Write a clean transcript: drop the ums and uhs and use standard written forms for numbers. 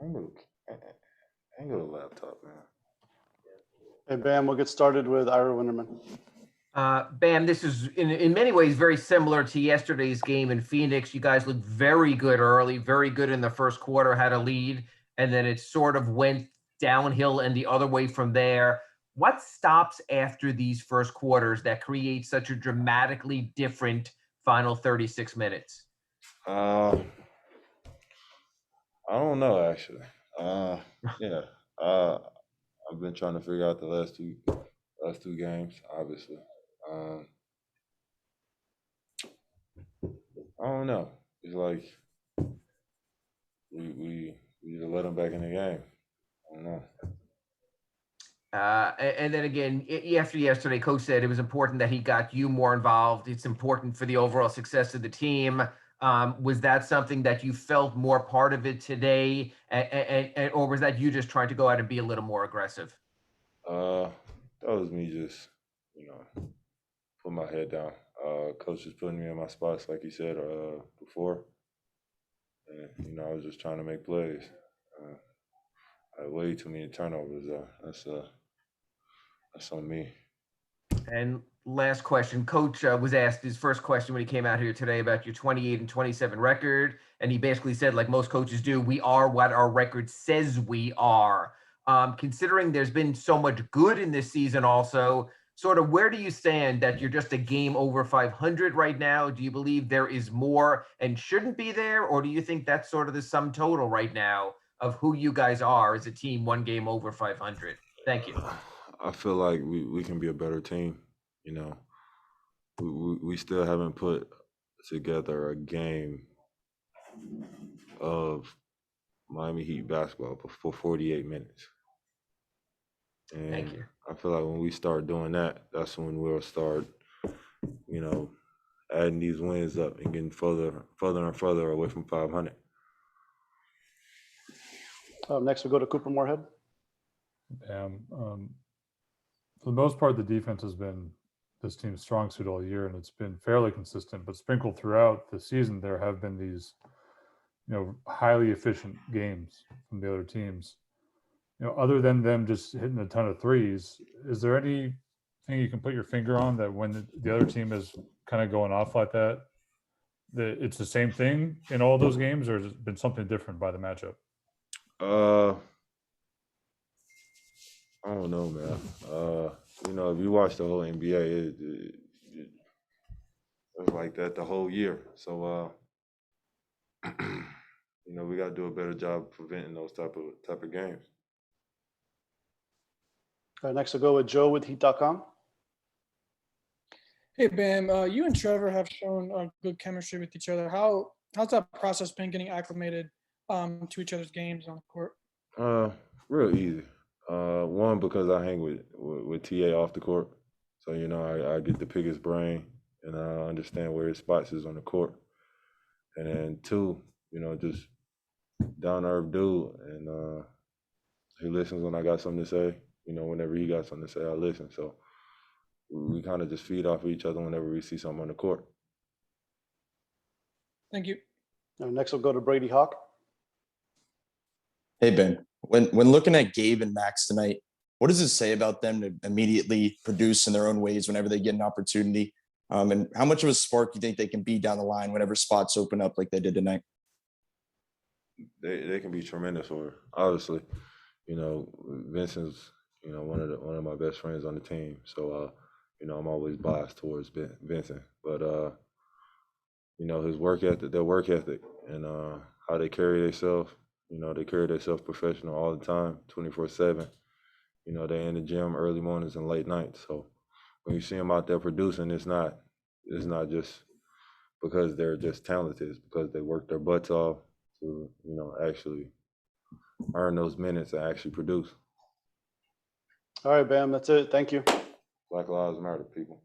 I ain't got a laptop, man. Hey, Bam, we'll get started with Ira Winterman. Bam, this is in many ways very similar to yesterday's game in Phoenix. You guys looked very good early, very good in the first quarter, had a lead, and then it sort of went downhill and the other way from there. What stops after these first quarters that creates such a dramatically different final 36 minutes? I don't know, actually. Yeah. I've been trying to figure out the last two games, obviously. I don't know. It's like we need to let them back in the game. I don't know. And then again, after yesterday, Coach said it was important that he got you more involved. It's important for the overall success of the team. Was that something that you felt more part of it today, or was that you just trying to go out and be a little more aggressive? That was me just, put my head down. Coach is putting me in my spots, like he said before. And, I was just trying to make plays. I had way too many turnovers. That's on me. And last question, Coach was asked his first question when he came out here today about your 28-27 record, and he basically said, like most coaches do, we are what our record says we are. Considering there's been so much good in this season also, sort of where do you stand that you're just a game over 500 right now? Do you believe there is more and shouldn't be there, or do you think that's sort of the sum total right now of who you guys are as a team, one game over 500? Thank you. I feel like we can be a better team. We still haven't put together a game of Miami Heat basketball for 48 minutes. And Thank you. I feel like when we start doing that, that's when we'll start, adding these wins up and getting further and further away from 500. Next, we'll go to Cooper Moorhead. For the most part, the defense has been this team's strong suit all year, and it's been fairly consistent. But sprinkled throughout the season, there have been these, highly efficient games from the other teams. Other than them just hitting a ton of threes, is there anything you can put your finger on that when the other team is kind of going off like that it's the same thing in all those games, or has it been something different by the matchup? I don't know, man. If you watch the whole NBA, it was like that the whole year. So, we got to do a better job preventing those type of games. Next, we'll go with Joe with Heat.com. Hey, Bam, you and Trevor have shown good chemistry with each other. How's that process been getting acclimated to each other's games on the court? Real easy. One, because I hang with TA off the court. So, I get to pick his brain and I understand where his spots is on the court. And then two, just down-to-earth dude. And he listens when I got something to say. Whenever he got something to say, I listen. So we kind of just feed off of each other whenever we see something on the court. Thank you. Next, we'll go to Brady Hawk. Hey, Ben. When looking at Gabe and Max tonight, what does it say about them to immediately produce in their own ways whenever they get an opportunity? And how much of a spark do you think they can be down the line whenever spots open up like they did tonight? They can be tremendous for her. Obviously, Vincent's one of my best friends on the team. So I'm always biased towards Vincent. But his work ethic, their work ethic, and how they carry themselves. They carry themselves professional all the time, 24/7. They're in the gym early mornings and late nights. So when you see them out there producing, it's not just because they're just talented. It's because they work their butts off to, actually earn those minutes and actually produce. All right, Bam, that's it. Thank you. Black Lives Matter, people.